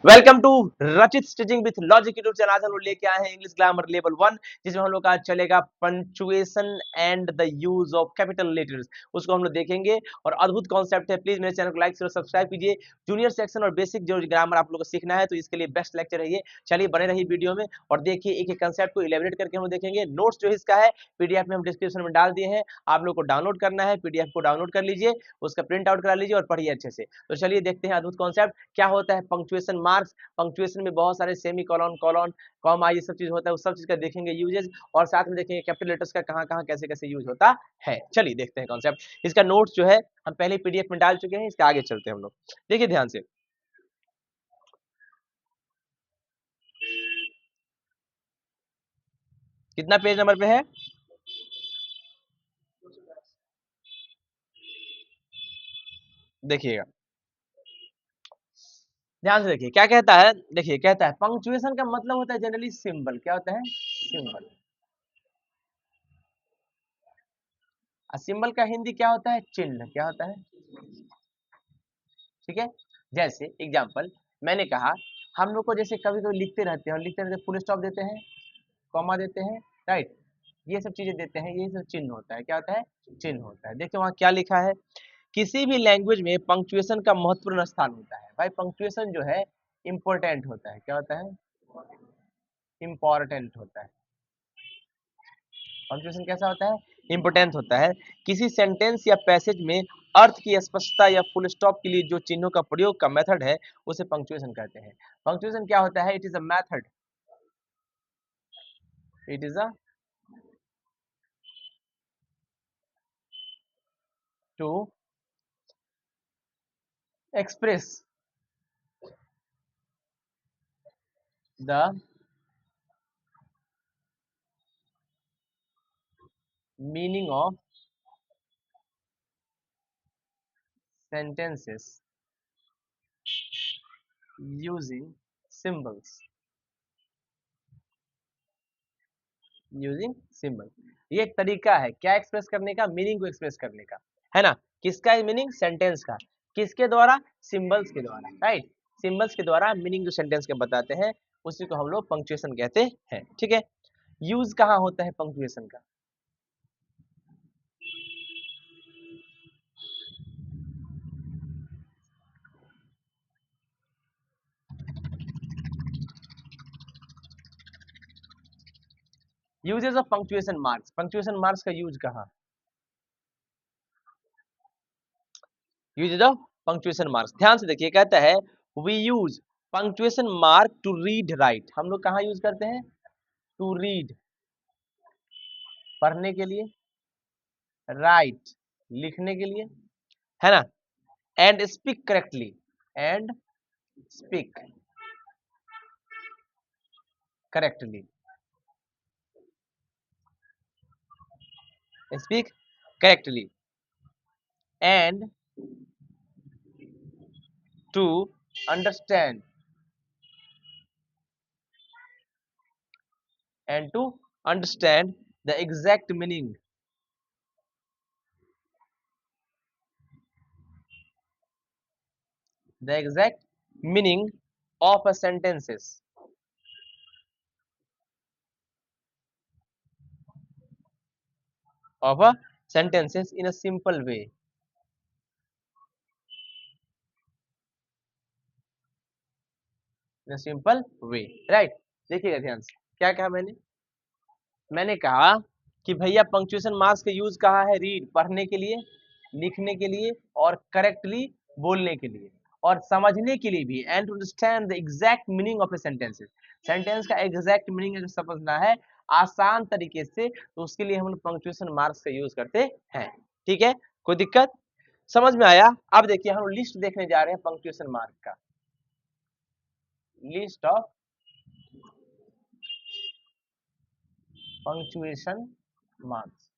Welcome to रचित stitching with logic YouTube channel. आज हम लोग लेके आए हैं इंग्लिश ग्रामर लेवल 1, जिसमें हम लोग का चलेगा punctuation and the use of capital letters. उसको हम लोग देखेंगे और अद्भुत कॉन्सेप्ट है। प्लीज मेरे चैनल को लाइक और सब्सक्राइब कीजिए। जूनियर सेक्शन और बेसिक जो ग्रामर आप लोग को सीखना है तो इसके लिए बेस्ट लेक्चर है ये। चलिए बने रहिए वीडियो में और देखिए एक एक कंसेप्ट को इलेबोरेट करके हम लोग देखेंगे। नोट्स जो इसका है पीडीएफ में हम डिस्क्रिप्शन में डाल दिए हैं, आप लोग को डाउनलोड करना है। पीडीएफ को डाउनलोड कर लीजिए, उसका प्रिंट आउट करा लीजिए और पढ़िए अच्छे से। तो चलिए देखते हैं अद्भुत कॉन्सेप्ट क्या होता है पंक्चुएशन मार्क्स। पंक्चुएशन में बहुत सारे सेमी कॉलन कॉलन कॉमा ये सब चीज होता है, उस सब चीज का देखेंगे यूजेज और साथ में देखेंगे कैपिटल लेटर्स का कहाँ कहाँ कैसे कैसे यूज होता है। चलिए देखते हैं कॉन्सेप्ट। इसका नोट्स जो है हम पहले पीडीएफ में डाल चुके हैं, इसके आगे चलते हैं हम लोग। देखिए ध्यान से, कितना पेज नंबर पे है? देखिएगा ध्यान से, देखिए क्या कहता है। देखिए कहता है पंक्चुएशन का मतलब होता है जनरली सिंबल। क्या होता है? सिंबल। और सिंबल का हिंदी क्या होता है? चिन्ह। क्या होता है? ठीक है। जैसे एग्जांपल मैंने कहा, हम लोग को जैसे कभी कभी लिखते रहते हैं और लिखते रहते फुल स्टॉप देते हैं, कॉमा देते हैं, राइट, ये सब चीजें देते हैं, ये सब चिन्ह होता है। क्या होता है? चिन्ह होता है। देखिए वहां क्या लिखा है, किसी भी लैंग्वेज में पंक्चुएशन का महत्वपूर्ण स्थान होता है। भाई पंक्चुएशन जो है इंपॉर्टेंट होता है। क्या होता है? इंपॉर्टेंट होता है। पंक्चुएशन कैसा होता है? इंपोर्टेंट होता है। किसी सेंटेंस या पैसेज में अर्थ की स्पष्टता या फुल स्टॉप के लिए जो चिन्हों का प्रयोग का मेथड है उसे पंक्चुएशन कहते हैं। पंक्चुएशन क्या होता है? It is a method, it is a to express the meaning of sentences using symbols, using symbol. ये एक तरीका है क्या एक्सप्रेस करने का? मीनिंग को एक्सप्रेस करने का, है ना। किसका मीनिंग? सेंटेंस का। किसके द्वारा? सिंबल्स के द्वारा, राइट। सिंबल्स के द्वारा मीनिंग जो सेंटेंस के बताते हैं उसी को हम लोग पंक्चुएशन कहते हैं। ठीक है। यूज कहाँ होता है पंक्चुएशन का? Uses of punctuation marks. Punctuation marks का यूज कहाँ? यूजेस ऑफ पंक्चुएशन मार्क्स, ध्यान से देखिए कहता है we use punctuation mark to read write. हम लोग कहाँ यूज करते हैं? टू रीड, पढ़ने के लिए, राइट, लिखने के लिए, है ना। And speak correctly, and speak correctly, speak correctly, and to understand, and to understand the exact meaning, the exact meaning of a sentences, of a sentences in a simple way, in a simple way, right। देखिएगा ध्यान से क्या कहा मैंने। मैंने कहा कि भैया पंक्चुएशन मार्क्स का यूज कहाँ है? रीड, पढ़ने के लिए, लिखने के लिए और करेक्टली बोलने के लिए और समझने के लिए भी, and to understand the exact meaning of a sentences. Sentence का एग्जैक्ट मीनिंग अगर समझना है आसान तरीके से तो उसके लिए हम लोग पंक्चुएशन मार्क्स का यूज करते हैं। ठीक है, कोई दिक्कत? समझ में आया? अब देखिए हम लिस्ट देखने जा रहे हैं पंक्चुएशन मार्क का। List of punctuation marks,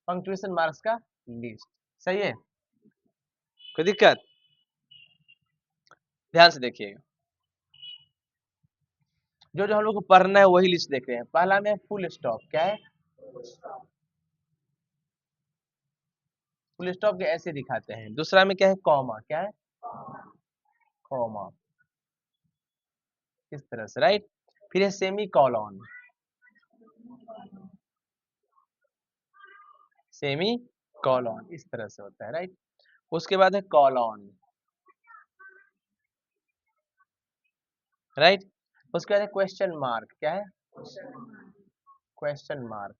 punctuation marks का लिस्ट। सही है, कोई दिक्कत? ध्यान से देखिएगा, जो जो हम लोग को पढ़ना है वही लिस्ट देख रहे हैं। पहला में फुल स्टॉप। क्या है? फुल स्टॉप के ऐसे दिखाते हैं। दूसरा में क्या है, कॉमा, क्या है, कॉमा, इस तरह से, राइट। फिर है सेमी कॉलन, सेमी कॉलन इस तरह से होता है, राइट। उसके बाद है कॉलन, राइट। उसके बाद है क्वेश्चन मार्क, क्या है, क्वेश्चन मार्क,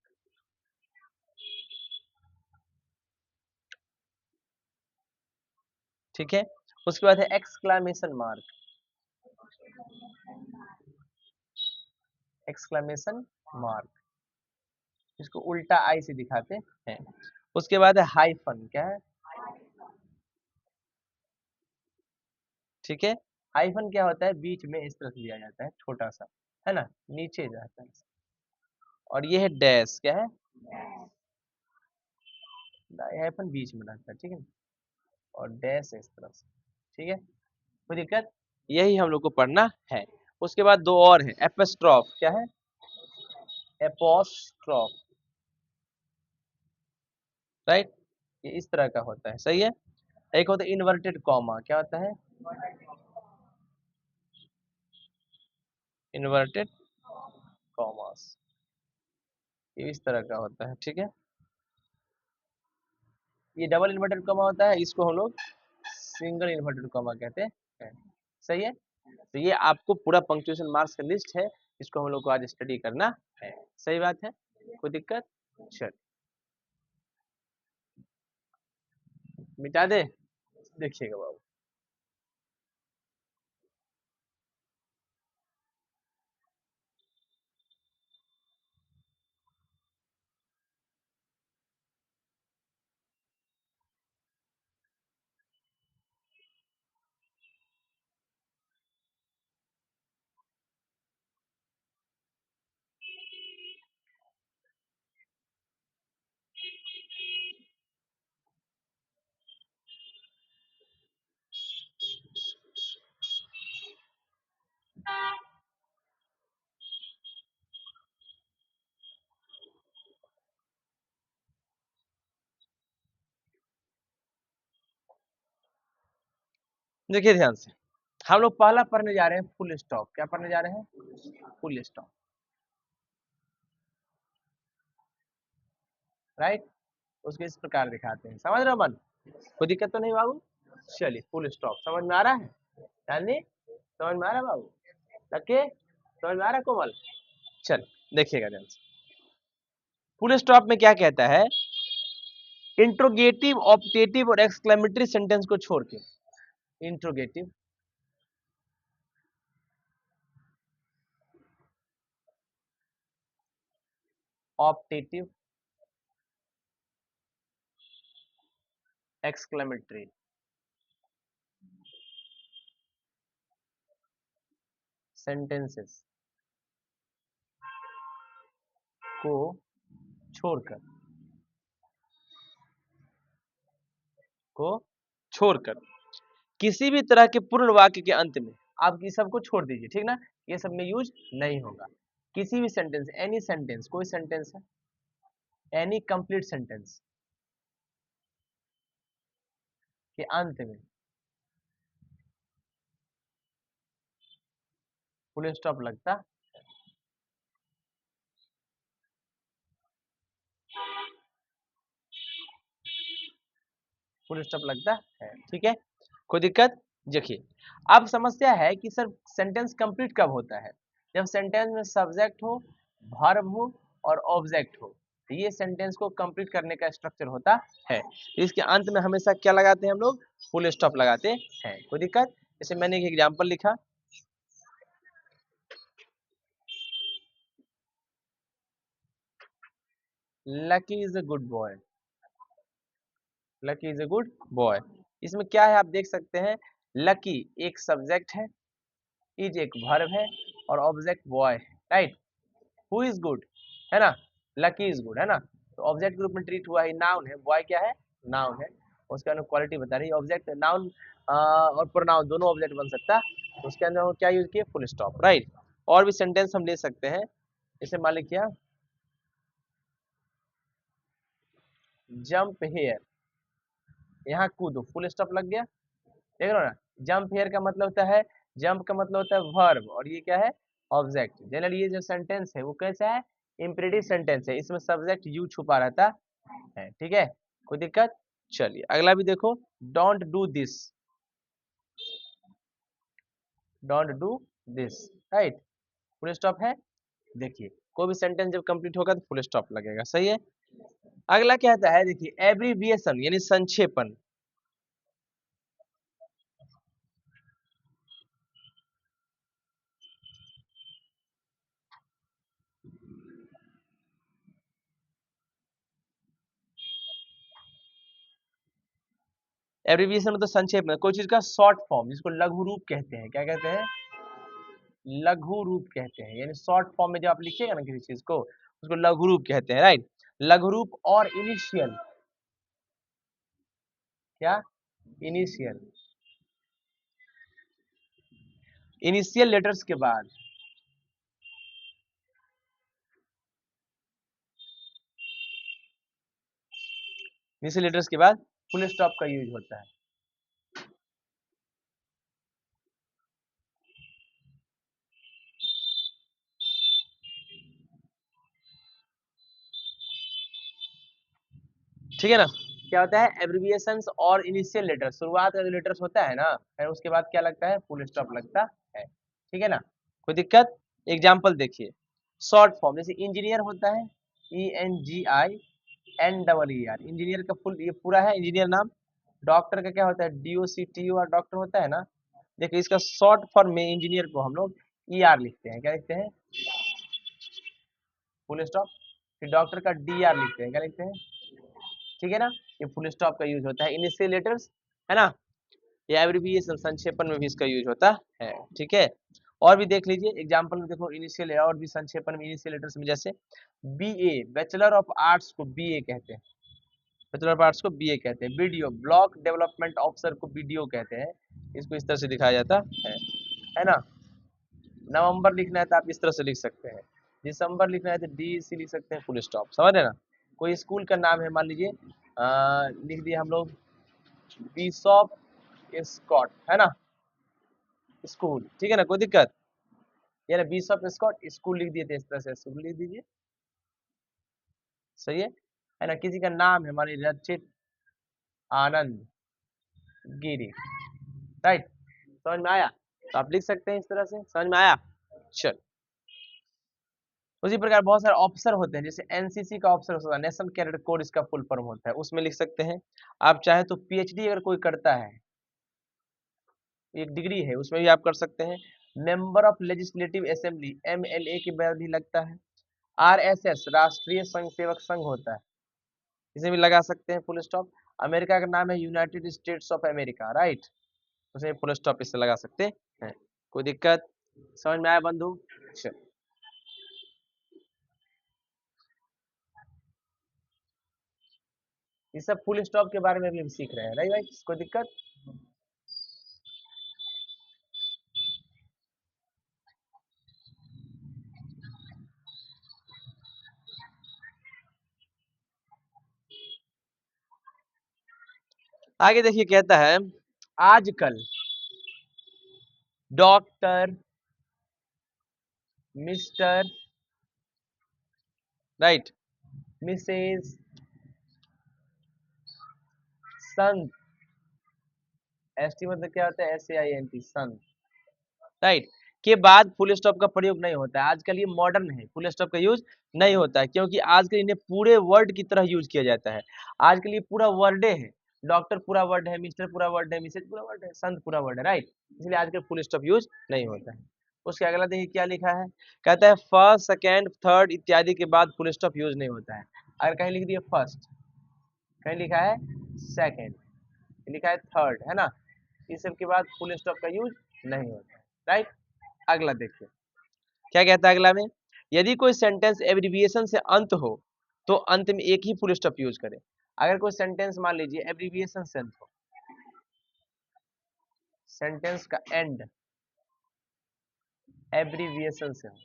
ठीक है। उसके बाद है एक्सक्लेमेशन मार्क, एक्सक्लेमेशन मार्क, इसको उल्टा आई से दिखाते हैं। उसके बाद है हाइफन, क्या है, ठीक है। हाइफन क्या होता है, बीच में इस तरह से दिया जाता है, छोटा सा, है ना, नीचे जाता है। और ये है डैश, क्या है, हाइफन बीच में रहता है, ठीक है। और डैश इस तरह से, ठीक है, कोई दिक्कत, यही हम लोग को पढ़ना है। उसके बाद दो और है, एपोस्ट्रोफ, क्या है, एपोस्ट्रोफ, राइट। ये इस तरह का होता है, सही है। एक होता है इन्वर्टेड कॉमा, क्या होता है, इन्वर्टेड कॉमास, ये इस तरह का होता है, ठीक है। ये डबल इन्वर्टेड कॉमा होता है, इसको हम लोग सिंगल इन्वर्टेड कॉमा कहते हैं, सही है। तो ये आपको पूरा पंक्चुएशन मार्क्स का लिस्ट है, इसको हम लोग को आज स्टडी करना है, सही बात है, कोई दिक्कत, चल मिटा दे, देखिएगा बाबू। देखिए ध्यान से, हम लोग पहला पढ़ने जा रहे हैं फुल स्टॉप, क्या पढ़ने जा रहे हैं, फुल स्टॉप, राइट। उसको इस प्रकार दिखाते हैं, समझ रहे हो मन, कोई दिक्कत तो नहीं बाबू। चलिए फुल स्टॉप समझ में आ रहा है, यानी समझ में आ रहा है बाबू, लगे समझ में आ रहा है कोमल, चल देखिएगा ध्यान से। फुल स्टॉप में क्या कहता है, इंट्रोगेटिव, ऑप्टेटिव और एक्सक्लेमेटरी सेंटेंस को छोड़ के, इंट्रोगेटिव, ऑप्टेटिव, एक्सक्लेमेटरी सेंटेंसेस को छोड़कर, को छोड़कर किसी भी तरह के पूर्ण वाक्य के अंत में आप ये सब को छोड़ दीजिए, ठीक ना, ये सब में यूज नहीं होगा। किसी भी सेंटेंस, एनी सेंटेंस, कोई सेंटेंस है, एनी कंप्लीट सेंटेंस के अंत में फुल स्टॉप लगता, फुल स्टॉप लगता है, ठीक है, कोई दिक्कत। देखिए अब समस्या है कि सर सेंटेंस कंप्लीट कब होता है, जब सेंटेंस में सब्जेक्ट हो, वर्ब हो और ऑब्जेक्ट हो, तो ये सेंटेंस को कंप्लीट करने का स्ट्रक्चर होता है। इसके अंत में हमेशा क्या लगाते हैं हम लोग, फुल स्टॉप लगाते हैं, कोई दिक्कत। जैसे मैंने एक एग्जांपल लिखा, lucky is a good boy, lucky is a good boy, इसमें क्या है आप देख सकते हैं, लकी एक सब्जेक्ट है, इज एक वर्ब है और ऑब्जेक्ट बॉय है, राइट। हु इज गुड, है ना, लकी इज गुड, है ना, तो ऑब्जेक्ट ग्रुप में ट्रीट हुआ है, नाउन है, बॉय क्या है, नाउन है, उसके अंदर क्वालिटी बता रही है, ऑब्जेक्ट नाउन और प्रोनाउन दोनों ऑब्जेक्ट बन सकता है, उसके अंदर हम क्या यूज किए, फुल स्टॉप, राइट। और भी सेंटेंस हम ले सकते हैं, जैसे मान लीजिए क्या, जंप हेयर, यहाँ कूदो, फुल स्टॉप लग गया, देख रहे हो ना। जंप हेयर का मतलब होता है, जंप का मतलब होता है वर्ब, और ये क्या है, ऑब्जेक्ट। जनरली ये जो सेंटेंस है वो कैसा है, इंपेरेटिव सेंटेंस है, इसमें सब्जेक्ट यू छुपा रहता है, ठीक है, कोई दिक्कत। चलिए अगला भी देखो, don't do this, don't do this, right, full stop है। देखिए कोई भी सेंटेंस जब कंप्लीट होगा तो फुल स्टॉप लगेगा, सही है। अगला क्या आता है, देखिए एब्रीविएशन यानी संक्षेपण। एब्रीविएशन मतलब संक्षेप में कोई चीज का शॉर्ट फॉर्म, जिसको लघु रूप कहते हैं, क्या कहते हैं, लघु रूप कहते हैं, यानी शॉर्ट फॉर्म में जब आप लिखिएगा ना किसी चीज को, उसको लघु रूप कहते हैं, राइट। लघु रूप और इनिशियल, क्या, इनिशियल, इनिशियल लेटर्स के बाद, इनिशियल लेटर्स के बाद फुल स्टॉप का यूज होता है। ठीक है ना, क्या होता है, एब्रिविएशंस और इनिशियल लेटर, शुरुआत का जो लेटर्स होता है ना, फिर उसके बाद क्या लगता है, फुल स्टॉप लगता है, ठीक है ना, कोई दिक्कत। एग्जांपल देखिए, शॉर्ट फॉर्म जैसे इंजीनियर होता है, ENGINEER, इंजीनियर का फुल ये पूरा है इंजीनियर नाम। डॉक्टर का क्या होता है, DOCTOR, डॉक्टर होता है ना। देखिए इसका शॉर्ट फॉर्म में इंजीनियर को हम लोग ER लिखते हैं, क्या लिखते हैं, फुल स्टॉप। फिर डॉक्टर का DR लिखते हैं, क्या लिखते हैं, ठीक है ना। ये फुल स्टॉप का यूज होता है, इनिशियल लेटर्स, है ना। ये एब्रिविएशन संक्षेपण में भी इसका यूज होता है, ठीक है। और भी देख लीजिए एग्जांपल में, देखो इनिशियल और भी संक्षेपण में इनिशियल लेटर्स में, जैसे BA, बैचलर ऑफ आर्ट्स को BA कहते हैं, बैचलर ऑफ आर्ट्स को BA कहते हैं। वीडियो, ब्लॉक डेवलपमेंट ऑफिसर को BDO कहते हैं, इसको इस तरह से दिखाया जाता है ना। नवंबर लिखना है तो आप इस तरह से लिख सकते हैं, दिसंबर लिखना है तो DC लिख सकते हैं, फुल स्टॉप, समझ रहे ना। कोई स्कूल का नाम है, मान लीजिए लिख दिया हम लोग बिशॉप स्कॉट, है ना, स्कूल, ठीक है ना, कोई दिक्कत। ये ना बिशॉप स्कॉट स्कूल लिख दिए थे, इस तरह से स्कूल लिख दीजिए, सही है ना। किसी का नाम है, मान लीजिए रचित आनंद गिरी, राइट, समझ में आया, तो आप लिख सकते हैं इस तरह से, समझ में आया। चल, उसी प्रकार बहुत सारे ऑफिसर होते हैं, जैसे NCC का ऑफिसर होता है, नेशनल कैडेट कोर, इसका फुल फॉर्म होता है, उसमें लिख सकते हैं। आप चाहे तो PhD अगर कोई करता है, एक डिग्री है, उसमें भी आप कर सकते हैं। Member of legislative assembly, MLA के बाद भी लगता है। RSS राष्ट्रीय संघ सेवक संघ होता है, इसे भी लगा सकते हैं फुल स्टॉप। अमेरिका का नाम है United states of America, right, उसे फुल स्टॉप इससे लगा सकते हैं, कोई दिक्कत, समझ में आया बंधु। चल, ये सब फुल स्टॉप के बारे में भी हम सीख रहे हैं, राइट भाई, कोई दिक्कत। आगे देखिए कहता है, आजकल डॉक्टर, मिस्टर, राइट, मिसेज, संत, ST मतलब क्या होता है, SAINT, संत, राइट, के बाद फुल स्टॉप का प्रयोग नहीं होता है। आजकल ये मॉडर्न है, फुल स्टॉप का यूज नहीं होता है, क्योंकि आजकल इन्हें पूरे वर्ड की तरह यूज किया जाता है। आजकल ये पूरा वर्डे है, डॉक्टर पूरा वर्ड है, मिस्टर पूरा वर्ड है, मिसेज पूरा वर्ड है, संत पूरा वर्ड है, राइट, इसलिए आजकल फुल स्टॉप यूज नहीं होता है। उसके अगला देखिए क्या लिखा है, कहता है फर्स्ट, सेकेंड, थर्ड इत्यादि के बाद फुल स्टॉप यूज नहीं होता है। अगर कहीं लिख दिया फर्स्ट, कहीं लिखा है सेकेंड, लिखा है थर्ड, है ना, इस सब के बाद फुल स्टॉप का यूज नहीं होता है, राइट। अगला देखिए क्या कहता है अगला में, यदि कोई सेंटेंस एब्रिविएशन से अंत हो तो अंत में एक ही फुल स्टॉप यूज करें। अगर कोई सेंटेंस मान लीजिए एब्रिविएशन से अंत हो, सेंटेंस का एंड एब्रिविएशन से हो,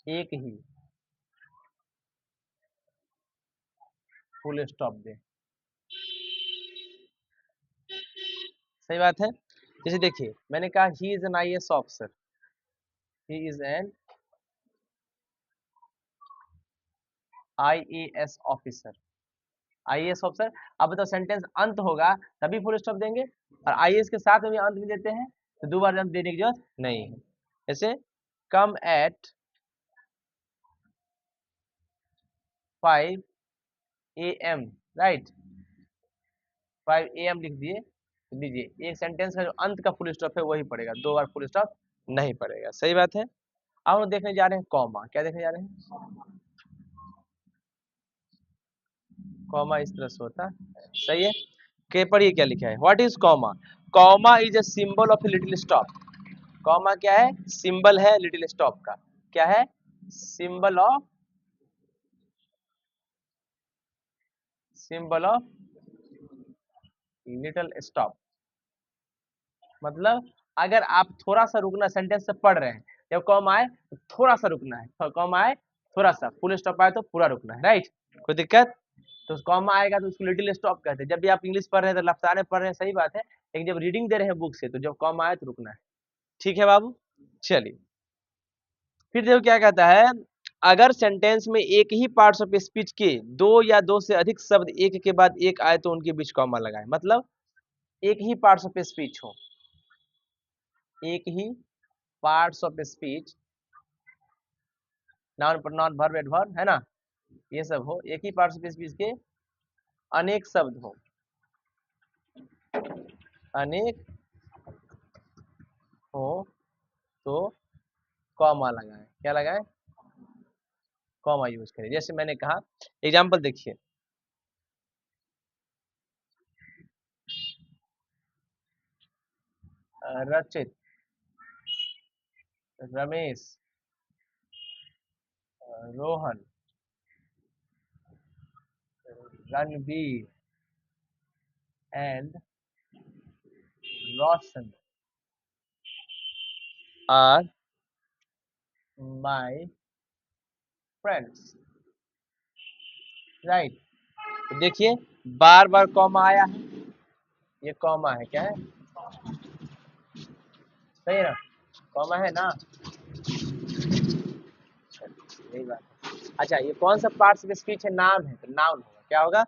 एक ही फुल स्टॉप दे। सही बात है। जैसे देखिए मैंने कहा he is an IAS officer, he is an IAS officer, IAS officer. अब बताओ सेंटेंस अंत होगा तभी फुल स्टॉप देंगे, और आईएएस के साथ में भी अंत भी देते हैं तो दो बार अंत देने की जरूरत नहीं है। जैसे कम एट 5 AM, राइट, 5 AM लिख दिए तो लीजिए एक सेंटेंस का जो अंत का फुल स्टॉप है वही पड़ेगा, दो बार फुल स्टॉप नहीं पड़ेगा। सही बात है। अब हम देखने जा रहे हैं कॉमा। क्या देखने जा रहे हैं? कॉमा इस तरह से होता है। सही है। के पढ़िए क्या लिखा है, what is comma? Comma is a symbol of a little stop. Comma क्या है? सिंबल है लिटिल स्टॉप का। क्या है? Symbol of, symbol of little stop. मतलब अगर आप थोड़ा सा रुकना, सेंटेंस से पढ़ रहे हैं, जब कॉमा आए तो थोड़ा सा रुकना है, कॉमा आए थोड़ा सा, फुल स्टॉप आए तो पूरा रुकना है, राइट। कोई दिक्कत? तो कॉमा आएगा तो उसको लिटिल स्टॉप कहते हैं। जब भी आप इंग्लिश पढ़ रहे हैं तो लफ्ताने पढ़ रहे हैं, सही बात है, लेकिन जब रीडिंग दे रहे हैं बुक से तो जब कॉमा आए तो रुकना है। ठीक है बाबू, चलिए फिर देखो क्या कहता है। अगर सेंटेंस में एक ही पार्ट्स ऑफ स्पीच के दो या दो से अधिक शब्द एक के बाद एक आए तो उनके बीच कॉमा लगाएं। मतलब एक ही पार्ट्स ऑफ स्पीच हो, एक ही parts of speech, noun pronoun verb adverb है ना, ये सब हो, एक ही पार्ट्स ऑफ स्पीच के अनेक शब्द हो, अनेक हो तो कॉमा लगाएं। क्या लगाएं? कॉमा यूज करें। जैसे मैंने कहा, एग्जांपल देखिए, Rachit, Ramesh, Rohan, Ranbir and Roshan are my friends, right. तो देखिए बार बार कॉमा आया है, ये कॉमा है। क्या है? सही है ना, कॉमा है ना, यही बात है। अच्छा ये कौन सा पार्ट्स ऑफ स्पीच है? नाम है तो नाउन होगा। क्या होगा?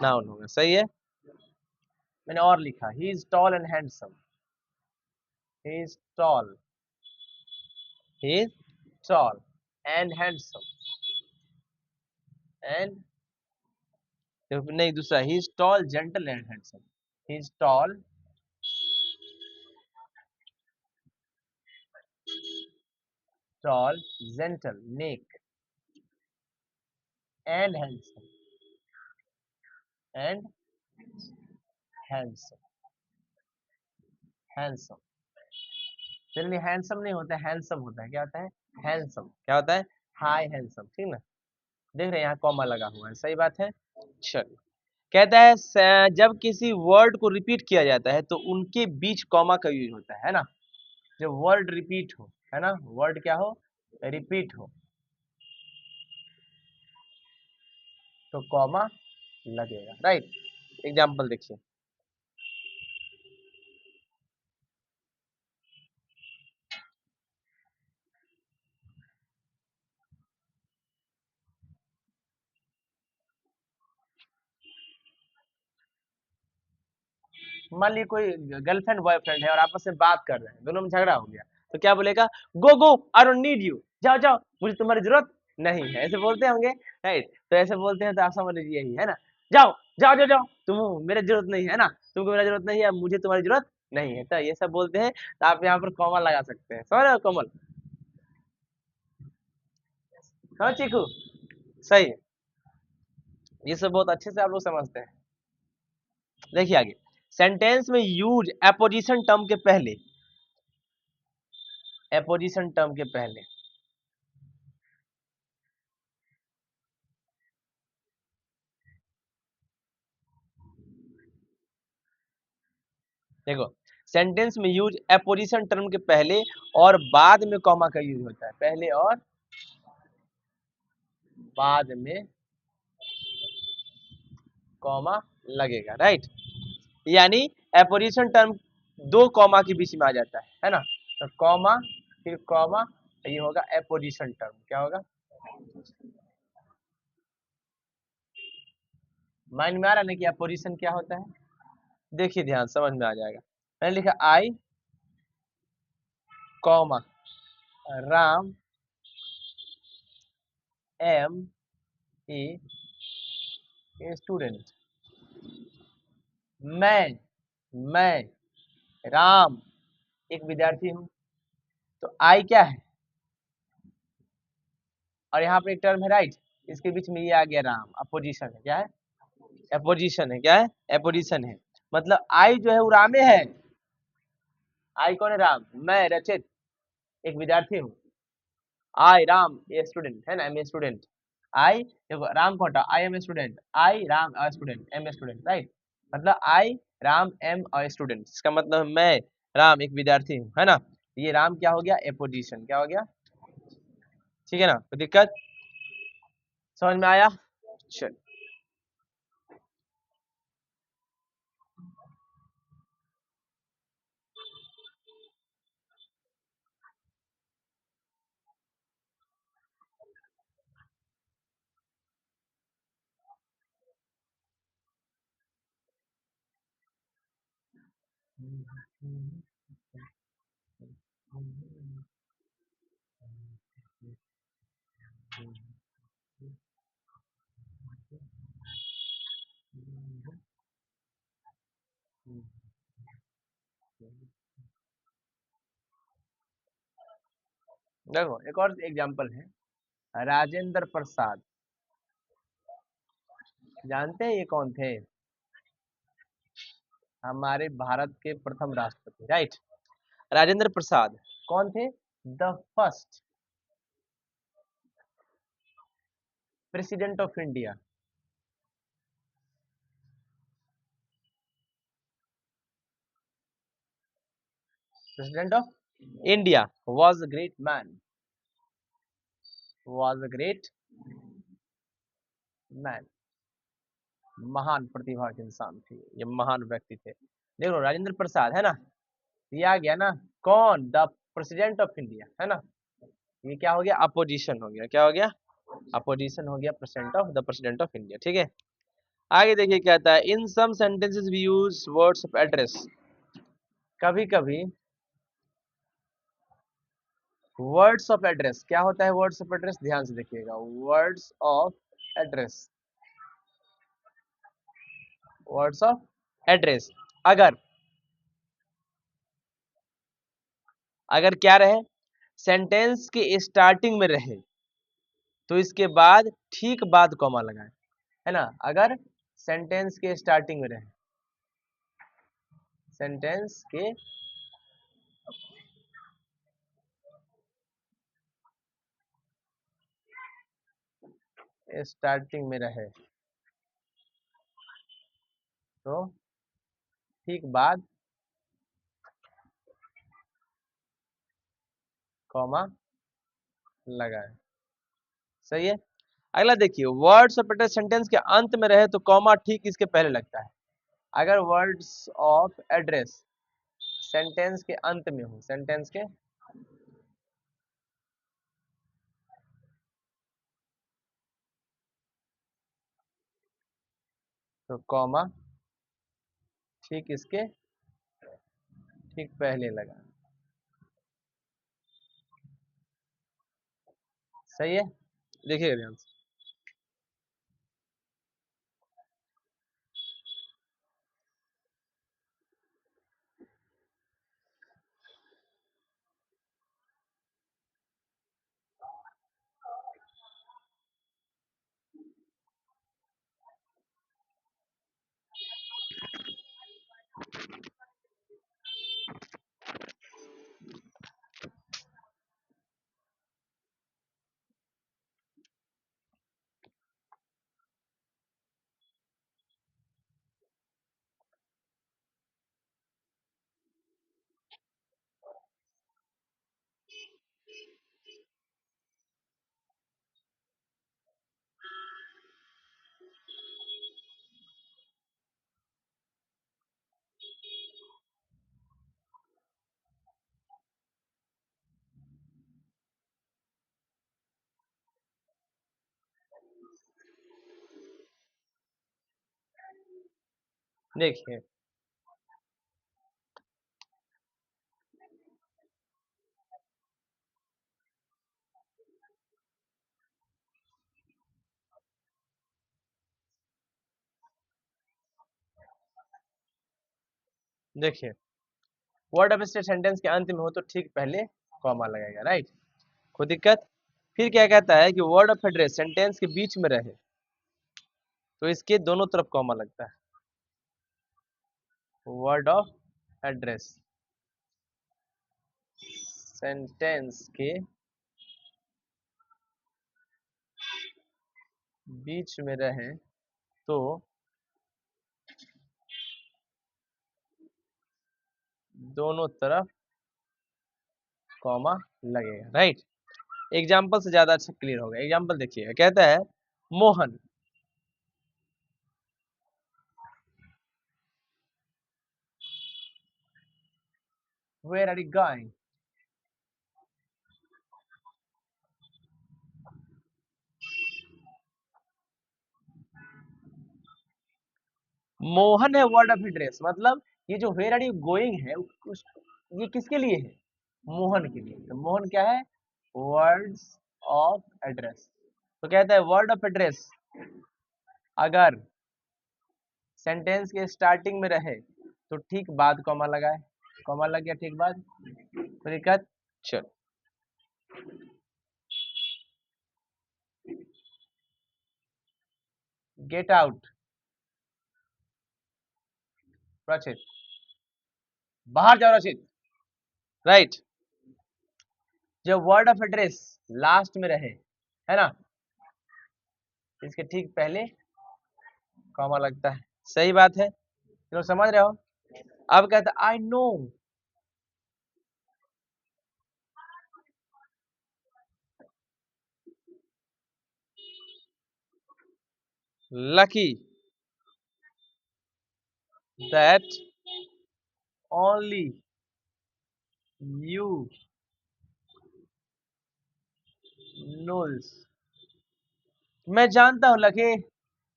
नाउन होगा। सही है। मैंने और लिखा, he is tall and handsome, he is tall, he is tall and handsome, and नहीं दूसरा, he is tall gentle and handsome, he is tall, tall gentle नेक and handsome, and handsome, handsome. चलिए हैंडसम नहीं होता है, handsome होता है। क्या होता है? हैंडसम। क्या होता है? हाय हैंडसम। ठीक ना, देख रहे हैं यहाँ कॉमा लगा हुआ है। सही बात है। चलिए कहता है जब किसी वर्ड को रिपीट किया जाता है तो उनके बीच कॉमा का यूज होता है ना। जब वर्ड रिपीट हो, है ना, वर्ड क्या हो? रिपीट हो तो कॉमा लगेगा, राइट। एग्जाम्पल देखिए, मान लीजिए कोई गर्लफ्रेंड बॉयफ्रेंड है और आपस में बात कर रहे हैं, दोनों में झगड़ा हो गया, तो क्या बोलेगा? गो गो, आई डोंट नीड यू, जाओ जाओ, मुझे तुम्हारी जरूरत नहीं है, ऐसे बोलते होंगे, राइट। तो ऐसे बोलते हैं तो आप समझ लीजिए यही है ना, जाओ जाओ जाओ जाओ, तुम मेरे जरूरत नहीं है ना, तुमको मेरा जरूरत नहीं है, मुझे तुम्हारी जरूरत नहीं है, तो ये सब बोलते हैं। तो आप यहाँ पर कॉमा लगा सकते हैं। समझ रहे हो कमल? हाँ चीकू, सही है। ये सब बहुत अच्छे से आप लोग समझते हैं। देखिए आगे, सेंटेंस में यूज एपोजिशन टर्म के पहले, एपोजिशन टर्म के पहले, देखो सेंटेंस में यूज एपोजिशन टर्म के पहले और बाद में कॉमा का यूज होता है, पहले और बाद में कॉमा लगेगा, राइट। यानी एपोजिशन टर्म दो कॉमा के बीच में आ जाता है ना। तो कॉमा फिर कॉमा, ये होगा एपोजिशन टर्म। क्या होगा? माइंड में आ रहा है ना कि एपोजिशन क्या होता है? देखिए ध्यान, समझ में आ जाएगा। मैंने लिखा I comma Ram am a student. मैं राम एक विद्यार्थी हूँ। तो आई क्या है? और यहाँ पे एक टर्म है, राइट। इसके बीच में ये आ गया राम, अपोजिशन है। क्या है? एपोजिशन है। क्या है? एपोजिशन है। मतलब आई जो है वो रामे है। आई कौन है? राम। मैं रचित एक विद्यार्थी हूँ। आई राम ए स्टूडेंट है ना, एम ए स्टूडेंट। आई देखो, राम को हटा, I am a student. I Ram a student, am a student, right. मतलब I Ram am a student, इसका मतलब मैं राम एक विद्यार्थी हूँ, है ना। ये राम क्या हो गया? एपोजिशन। क्या हो गया? ठीक है ना, कोई दिक्कत? समझ में आया? चल, देखो एक और एग्जांपल है। राजेंद्र प्रसाद, जानते हैं ये कौन थे? हमारे भारत के प्रथम राष्ट्रपति, राइट। राजेंद्र प्रसाद कौन थे? The first president of India. President of India was a great man, was a great man। महान प्रतिभा के इंसान थे, ये महान व्यक्ति थे। देखो राजेंद्र प्रसाद है ना, ये आ गया ना। कौन? द प्रेसिडेंट ऑफ इंडिया, है ना। ये क्या हो गया? अपोजिशन हो गया। क्या हो गया? अपोजिशन हो गया president of, the president of India. ठीक है, आगे देखिए क्या आता है। In some sentences we use words of address. कभी कभी वर्ड्स ऑफ एड्रेस, क्या होता है वर्ड्स ऑफ एड्रेस? ध्यान से देखिएगा, words of address, words of address. अगर अगर क्या रहे? सेंटेंस के स्टार्टिंग में रहे तो इसके बाद ठीक बाद कॉमा लगाएं, है ना। अगर सेंटेंस के स्टार्टिंग में रहे, सेंटेंस के स्टार्टिंग में रहे तो ठीक बाद कॉमा लगाएं। सही है। अगला देखिए, वर्ड्स ऑफ एड्रेस सेंटेंस के अंत में रहे तो कॉमा ठीक इसके पहले लगता है। अगर वर्ड्स ऑफ एड्रेस सेंटेंस के अंत में हो, सेंटेंस के तो कॉमा ठीक इसके ठीक पहले लगा। सही है, देखिएगा ध्यान से। देखिए देखिए वर्ड ऑफ स्टेट सेंटेंस के अंत में हो तो ठीक पहले कॉमा लगेगा, राइट। कोई दिक्कत? फिर क्या कहता है कि वर्ड ऑफ एड्रेस सेंटेंस के बीच में रहे तो इसके दोनों तरफ कॉमा लगता है। वर्ड ऑफ एड्रेस सेंटेंस के बीच में रहे तो दोनों तरफ कॉमा लगेगा, राइट। एग्जाम्पल से ज्यादा अच्छा क्लियर होगा। एग्जाम्पल देखिएगा, कहता है Mohan where are you going. Mohan है वर्ड ऑफ एड्रेस, मतलब ये जो वेयर आर यू गोइंग है ये किसके लिए है? मोहन के लिए। तो मोहन क्या है? Words of address. तो कहता है वर्ड ऑफ एड्रेस अगर सेंटेंस के स्टार्टिंग में रहे तो ठीक बाद कॉमा लगाए। कॉमा लग गया ठीक बाद, कोई दिक्कत? चलो गेट आउट रचित, बाहर जाओ रचित, राइट। जब वर्ड ऑफ एड्रेस लास्ट में रहे, है ना, इसके ठीक पहले कॉमा लगता है। सही बात है, चलो समझ रहे हो। अब कहता है I know Lucky that only you knows. मैं जानता हूँ Lucky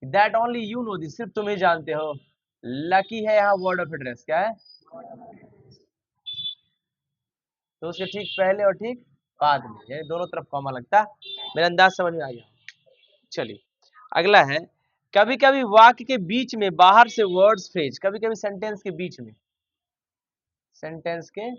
that only you know this, सिर्फ तुम ही जानते हो। लकी है यहाँ वर्ड ऑफ एड्रेस, क्या है? तो उसके ठीक पहले और ठीक बाद में, यानी दोनों तरफ कॉमा लगता है। मेरा अंदाज समझ में आ गया। चलिए अगला है, कभी कभी वाक्य के बीच में बाहर से वर्ड्स फ्रेज, कभी कभी सेंटेंस के बीच में, सेंटेंस के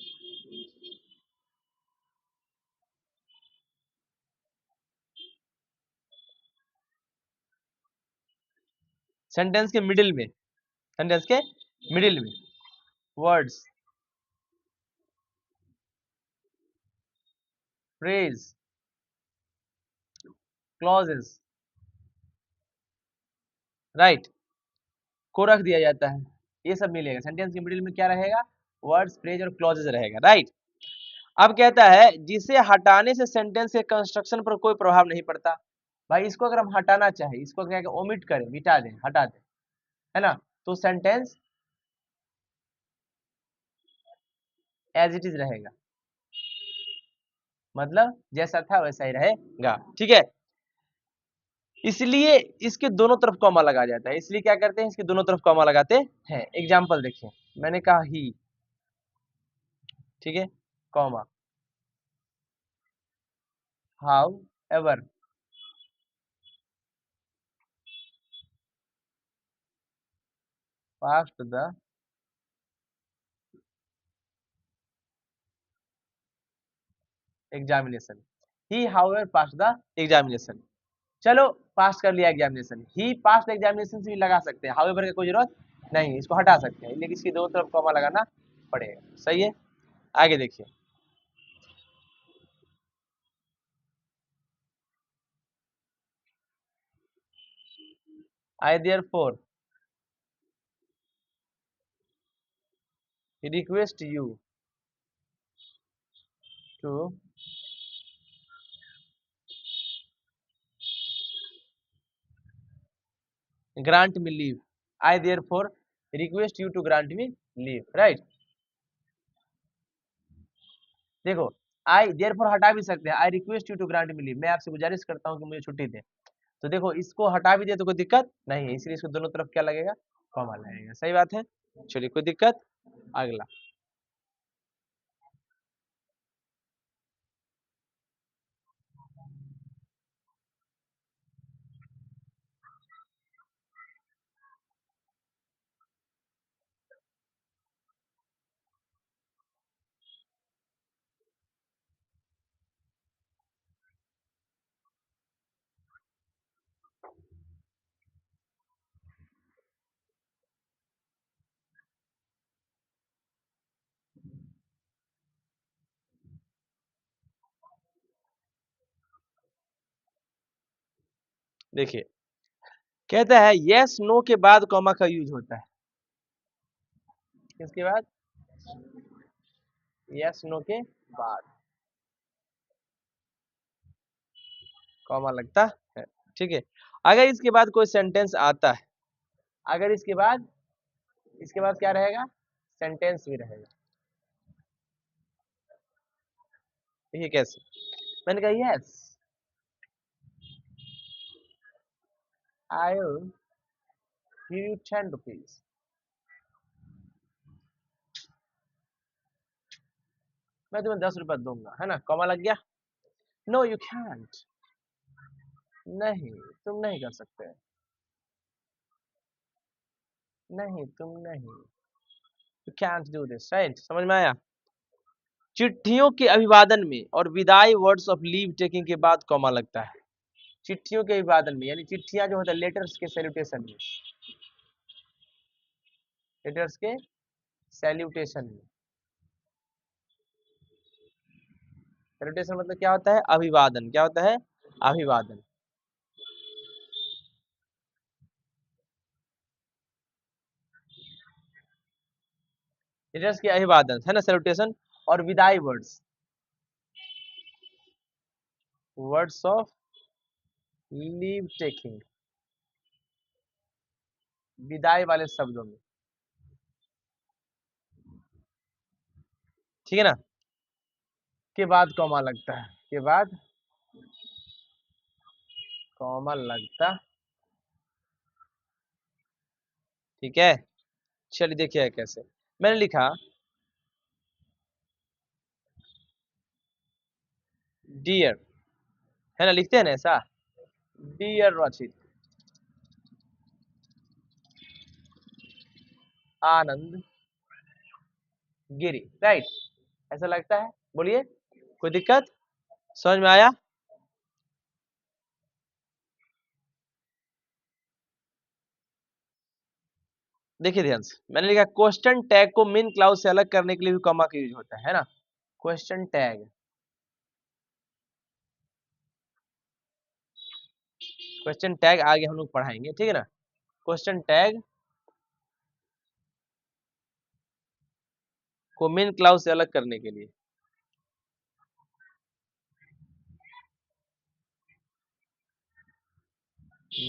सेंटेंस के मिडिल में, सेंटेंस के मिडिल में वर्ड्स फ्रेज क्लॉजेस, राइट, को रख दिया जाता है। ये सब मिलेगा सेंटेंस के मिडिल में, क्या रहेगा? वर्ड्स फ्रेज और क्लॉजेस रहेगा, राइट। अब कहता है जिसे हटाने से सेंटेंस के कंस्ट्रक्शन पर कोई प्रभाव नहीं पड़ता। भाई इसको अगर हम हटाना चाहे, इसको क्या ओमिट करें, मिटा दें, हटा दें, है ना, तो सेंटेंस एज इट इज रहेगा, मतलब जैसा था वैसा ही रहेगा, ठीक है। इसलिए इसके दोनों तरफ कॉमा लगा जाता है। इसलिए क्या करते हैं, इसके दोनों तरफ कॉमा लगाते हैं। एग्जाम्पल देखिए, मैंने कहा ही, ठीक है, comma, how ever past the examination, he however pass the examination. चलो पास कर लिया examination, he pass the examination से भी लगा सकते हैं, हाउएवर की कोई जरूरत नहीं, इसको हटा सकते हैं, लेकिन इसकी दोनों तरफ कॉमा लगाना पड़ेगा। सही है, आगे देखिए, I therefore request you to grant me leave, I therefore request you to grant me leave, right. देखो आई देयरफॉर हटा भी सकते हैं, I request you to grant me leave, मैं आपसे गुजारिश करता हूँ कि मुझे छुट्टी दे। तो देखो इसको हटा भी दे तो कोई दिक्कत नहीं है, इसलिए इसको दोनों तरफ क्या लगेगा? कॉमा लगेगा, सही बात है। चलिए कोई दिक्कत। अगला देखिए, कहता है यस नो के बाद कॉमा का यूज होता है। किसके बाद? यस नो के बाद कॉमा लगता है। ठीक है, अगर इसके बाद कोई सेंटेंस आता है, अगर इसके बाद क्या रहेगा? सेंटेंस भी रहेगा। ये कैसे? मैंने कहा yes I will give you 10 rupees, मैं तुम्हें 10 रुपए दूंगा, है ना, कॉमा लग गया। नो यू कैंट, नहीं तुम नहीं कर सकते, नहीं तुम नहीं, you can't do this, right, समझ में आया? चिट्ठियों के अभिवादन में और विदाई वर्ड्स ऑफ लीव टेकिंग के बाद कॉमा लगता है। चिट्ठियों के अभिवादन में, यानी चिट्ठियां जो होता है लेटर्स के सैल्यूटेशन में, लेटर्स के सैल्यूटेशन में, सैल्यूटेशन मतलब क्या होता है? अभिवादन। क्या होता है? अभिवादन। लेटर्स के अभिवादन है ना, सैल्यूटेशन। और विदाई words, words of leave taking, विदाई वाले शब्दों में, ठीक है ना, के बाद कॉमा लगता है, के बाद कॉमा लगता, ठीक है। चलिए देखिए कैसे। मैंने लिखा डियर, है ना, लिखते हैं ना ऐसा, डियर रचित, आनंद गिरी, राइट, ऐसा लगता है। बोलिए, कोई दिक्कत? समझ में आया? देखिए ध्यान से, मैंने लिखा क्वेश्चन टैग को मेन क्लाउज से अलग करने के लिए भी कॉमा का यूज होता है ना। क्वेश्चन टैग, क्वेश्चन टैग आगे हम लोग पढ़ाएंगे, ठीक है ना। क्वेश्चन टैग को मेन क्लाउज से अलग करने के लिए,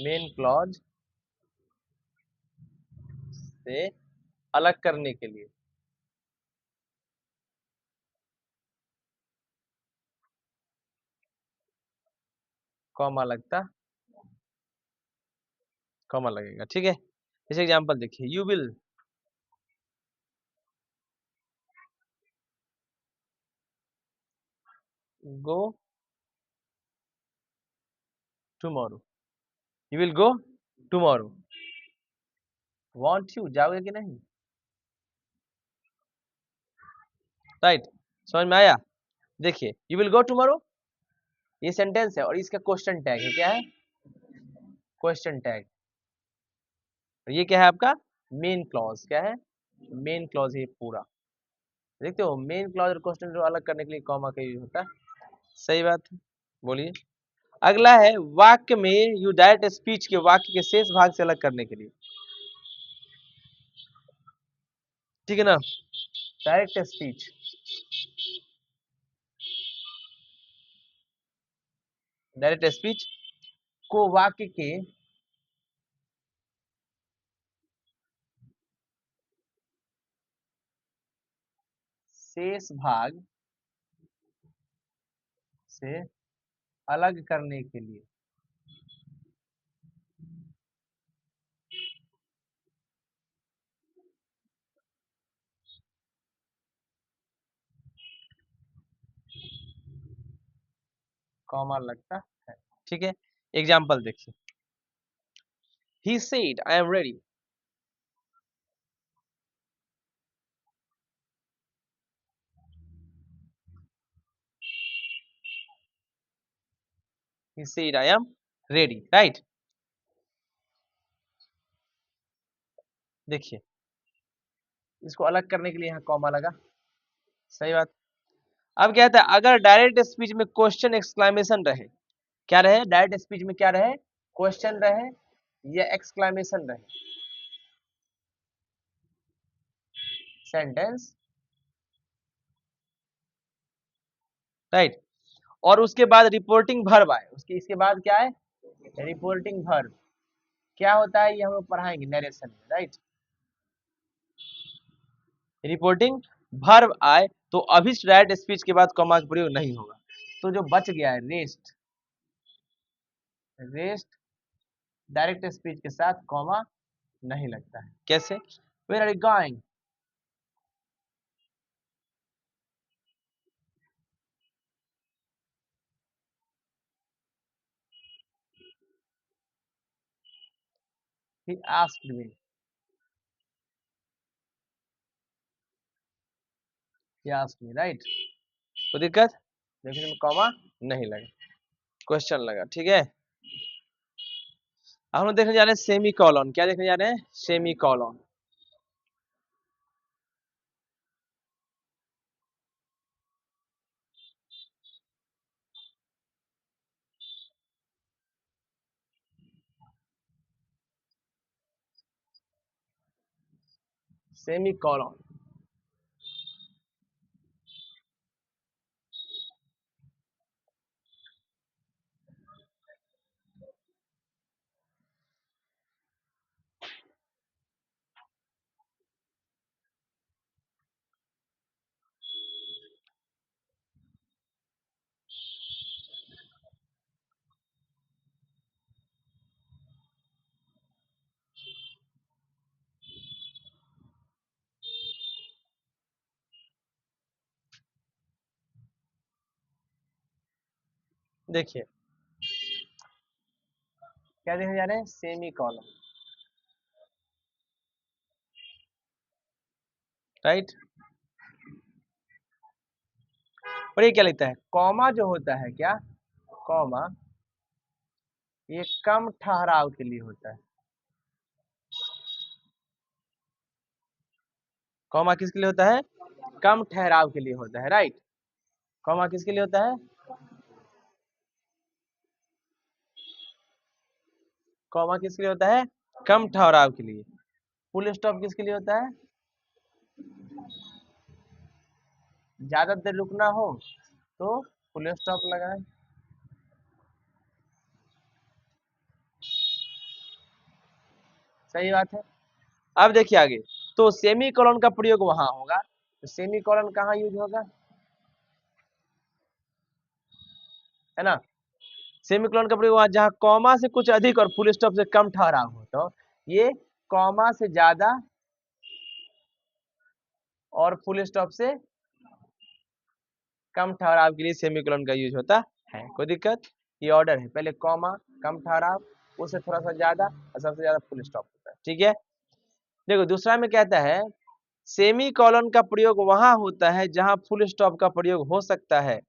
मेन क्लॉज से अलग करने के लिए कॉमा लगता, कॉमा लगेगा, ठीक है। जैसे एग्जांपल देखिए, you will go tomorrow, you will go tomorrow, want you, जाओगे कि नहीं, राइट, समझ में आया? देखिए यू विल गो टुमारो, ये सेंटेंस है और इसका क्वेश्चन टैग है, क्या है? Question tag. और ये क्या है आपका? Main clause. क्या है? मेन क्लॉज है पूरा। देखते हो, मेन क्लॉज और क्वेश्चन जो अलग करने के लिए कॉमा का यूज होता है, सही बात है। बोलिए, अगला है वाक्य में यू डायरेक्ट स्पीच के वाक्य के शेष भाग से अलग करने के लिए, ठीक है ना। डायरेक्ट स्पीच, डायरेक्ट स्पीच को वाक्य के शेष भाग से अलग करने के लिए कॉमा लगता है। ठीक है, एग्जाम्पल देखिए, he said I am ready. He said I am ready, right. देखिए, इसको अलग करने के लिए यहाँ कॉमा लगा, सही बात। अब क्या था, अगर डायरेक्ट स्पीच में क्वेश्चन एक्सक्लेमेशन रहे, क्या रहे, डायरेक्ट स्पीच में क्या रहे, क्वेश्चन रहे या एक्सक्लेमेशन रहे, सेंटेंस, राइट। और उसके बाद रिपोर्टिंग वर्ब आए, उसके इसके बाद क्या है, रिपोर्टिंग वर्ब। क्या होता है ये हम लोग पढ़ाएंगे नरेशन में, राइट। रिपोर्टिंग वर्ब आए तो अभी डायरेक्ट स्पीच के बाद कॉमा का प्रयोग नहीं होगा। तो जो बच गया है रेस्ट, रेस्ट डायरेक्ट स्पीच के साथ कॉमा नहीं लगता है। कैसे, where are you going, he asked me, he asked me, right. तो दिक्कत, देखने में कॉमा नहीं लगा, क्वेश्चन लगा, ठीक है। अब हम लोग देखने जा रहे हैं सेमी कॉलन। क्या देखने जा रहे हैं, सेमी कॉलन। सेमी कॉलन, देखिए क्या देखने जा रहे हैं, सेमी कॉलन, राइट। और ये क्या लिखता है, कॉमा जो होता है, क्या, कॉमा ये कम ठहराव के लिए होता है। कॉमा किसके लिए होता है, कम ठहराव के लिए होता है, राइट। कॉमा किसके लिए होता है, कॉमा किसके लिए होता है, कम ठहराव के लिए। फुल स्टॉप किसके लिए होता है, ज्यादा देर रुकना हो तो फुल स्टॉप लगाए, सही बात है। अब देखिए आगे, तो सेमी कॉलन का प्रयोग वहां होगा, तो सेमी कॉलन कहाँ यूज होगा, है ना। सेमी कॉलन का प्रयोग वहां जहां कॉमा से कुछ अधिक और फुल स्टॉप से कम ठहराव हो, तो ये कॉमा से ज्यादा और फुल स्टॉप से कम ठहराव के लिए सेमीकोलन का यूज होता है। कोई दिक्कत, ये ऑर्डर है, पहले कॉमा, कम ठहराव, उससे थोड़ा सा ज्यादा और सबसे ज्यादा फुल स्टॉप होता है, ठीक है। देखो दूसरा में कहता है सेमी कॉलन का प्रयोग वहां होता है जहां फुल स्टॉप का प्रयोग हो सकता है।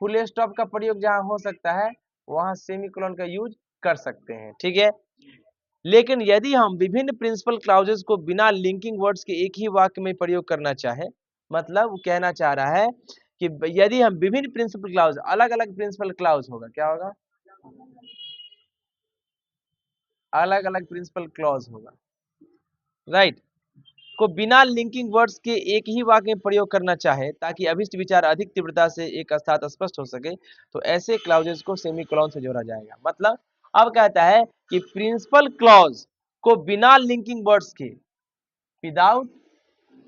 फुल स्टॉप का प्रयोग जहां हो सकता है वहां सेमी कॉलन का यूज कर सकते हैं, ठीक है। लेकिन यदि हम विभिन्न प्रिंसिपल क्लाउजेस को बिना लिंकिंग वर्ड्स के एक ही वाक्य में प्रयोग करना चाहे, मतलब वो कहना चाह रहा है कि यदि हम विभिन्न प्रिंसिपल क्लाउज, अलग अलग प्रिंसिपल क्लाउज होगा, क्या होगा, अलग अलग प्रिंसिपल क्लॉज होगा, राइट, को बिना लिंकिंग वर्ड्स के एक ही वाक्य में प्रयोग करना चाहे ताकि अभिष्ट विचार अधिक तीव्रता से एक साथ स्पष्ट हो सके, तो ऐसे क्लाउजेस को सेमीकोलन से जोड़ा जाएगा। मतलब अब कहता है कि प्रिंसिपल क्लॉज को बिना लिंकिंग वर्ड्स के, without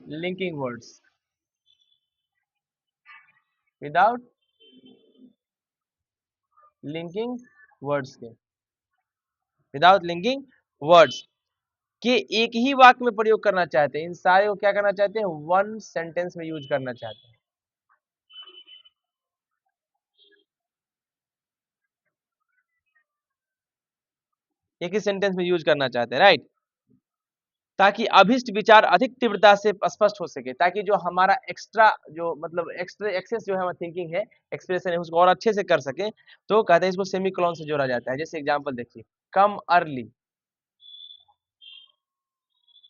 linking words, without linking words के, विदाउट लिंकिंग वर्ड्स के एक ही वाक्य में प्रयोग करना चाहते हैं। इन सारे को क्या करना चाहते हैं, वन सेंटेंस में यूज करना चाहते हैं। एक ही सेंटेंस में यूज करना चाहते हैं, राइट, ताकि अभिष्ट विचार अधिक तीव्रता से स्पष्ट हो सके, ताकि जो हमारा एक्स्ट्रा जो मतलब एक्स्ट्रा एक्सेस जो है हमारा थिंकिंग है, एक्सप्रेशन है, उसको और अच्छे से कर सके, तो कहते हैं इसको सेमीकोलन से जोड़ा जाता है। जैसे एग्जांपल देखिए, कम अर्ली,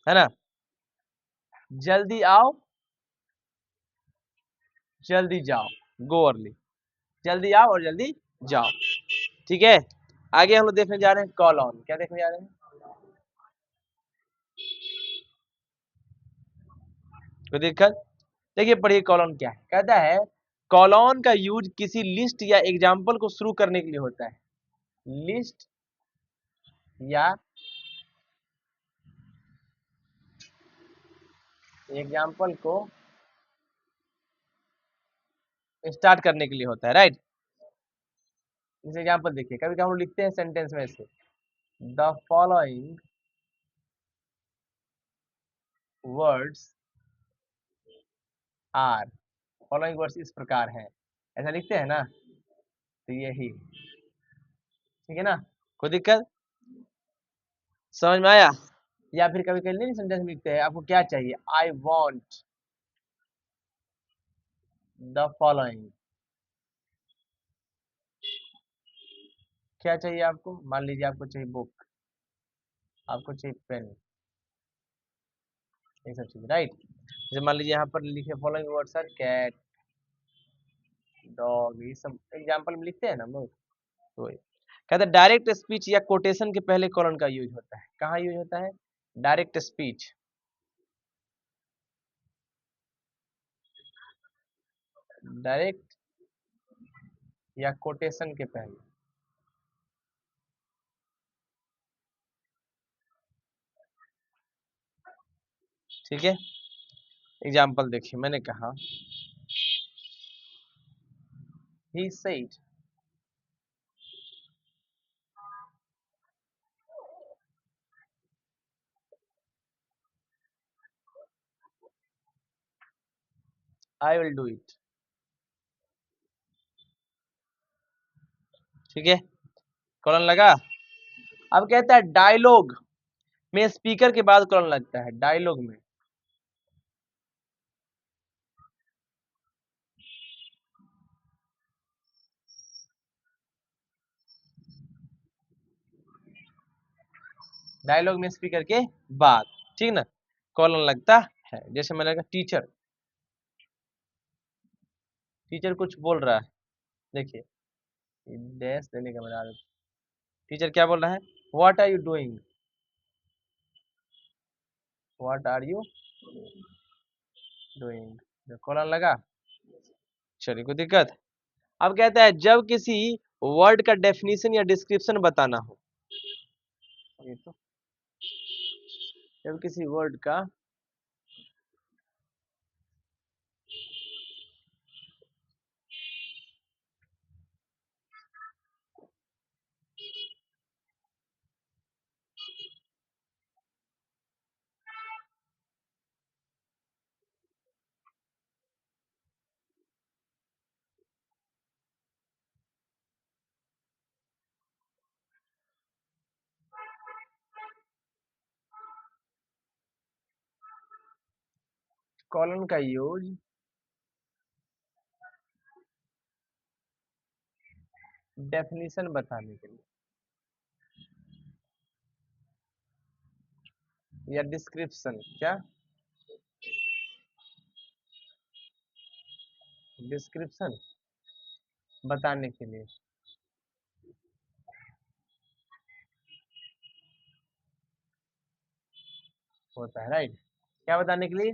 है ना, जल्दी आओ जल्दी जाओ, गो अर्ली, जल्दी आओ और जल्दी जाओ, ठीक है। आगे हम लोग देखने जा रहे हैं कॉलॉन, क्या देखने जा रहे हैं, कोई दिक्कत, देखिए पढ़िए कॉलॉन क्या है, कहता है कॉलॉन का यूज किसी लिस्ट या एग्जाम्पल को शुरू करने के लिए होता है, लिस्ट या एग्जाम्पल को स्टार्ट करने के लिए होता है, राइट। जैसे एग्जाम्पल देखिए, कभी कभी हम लोग लिखते हैं सेंटेंस में से, the following words are, following words इस प्रकार हैं, ऐसा लिखते हैं ना, तो यही, ठीक है ना, कोई दिक्कत, समझ में आया। या फिर कभी कभी नहीं सेंटेंस में लिखते हैं, आपको क्या चाहिए, आई वॉन्ट द फॉलोइंग, क्या चाहिए आपको, मान लीजिए आपको चाहिए बुक, आपको चाहिए पेन, ये सब चीज, राइट। जैसे मान लीजिए यहाँ पर लिखे following words sir, cat, dog, ये सब एग्जाम्पल में लिखते हैं ना हम लोग, तो कहते हैं डायरेक्ट स्पीच या कोटेशन के पहले कॉलन का यूज होता है, कहाँ यूज होता है, डायरेक्ट स्पीच, डायरेक्ट या कोटेशन के पहले, ठीक है। एग्जाम्पल देखिए, मैंने कहा he said, I will do it, ठीक है, कॉलन लगा। अब कहता है डायलॉग में स्पीकर के बाद कॉलन लगता है, डायलॉग में, डायलॉग में स्पीकर के बाद, ठीक ना, कॉलन लगता है। जैसे मैंने कहा टीचर, टीचर कुछ बोल रहा है, देखिए डैश देने का बना, टीचर क्या बोल रहा है, what are you doing, what are you doing, colon लगा, चलिए कोई दिक्कत। अब कहता है जब किसी वर्ड का डेफिनेशन या डिस्क्रिप्शन बताना हो, ये तो जब किसी वर्ड का कॉलन का यूज डेफिनेशन बताने के लिए या डिस्क्रिप्शन, क्या डिस्क्रिप्शन बताने के लिए होता है, राइट। क्या बताने के लिए,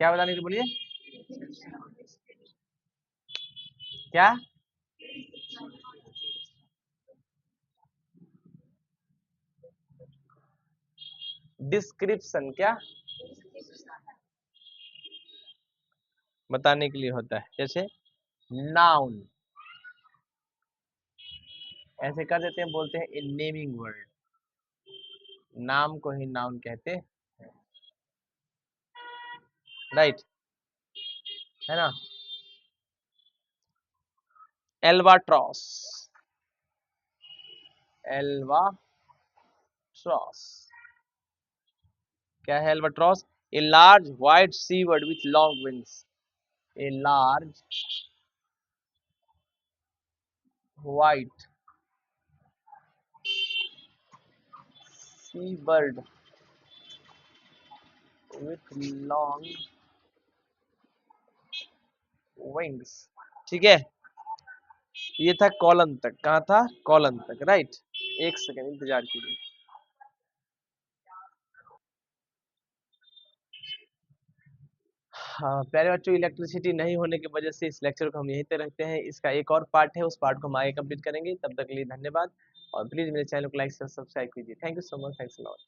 क्या बताने के लिए बोलिए, क्या डिस्क्रिप्शन, क्या बताने के लिए होता है। जैसे नाउन, ऐसे कर देते हैं, बोलते हैं इन नेमिंग वर्ड, नाम को ही नाउन कहते हैं, राइट, है ना। Albatross, albatross. क्या है albatross? A large white sea bird with long wings. A large white sea bird with long wings. ठीक है, ये था कॉलन तक। कहाँ था? कॉलन तक, राइट। एक सेकेंड इंतजार कीजिए। हाँ प्यारे बच्चों, इलेक्ट्रिसिटी नहीं होने की वजह से इस लेक्चर को हम यहीं पे रखते हैं। इसका एक और पार्ट है, उस पार्ट को हम आगे कंप्लीट करेंगे। तब तक के लिए धन्यवाद, और प्लीज मेरे चैनल को लाइक सब्सक्राइब कीजिए। Thank you so much, thanks a lot.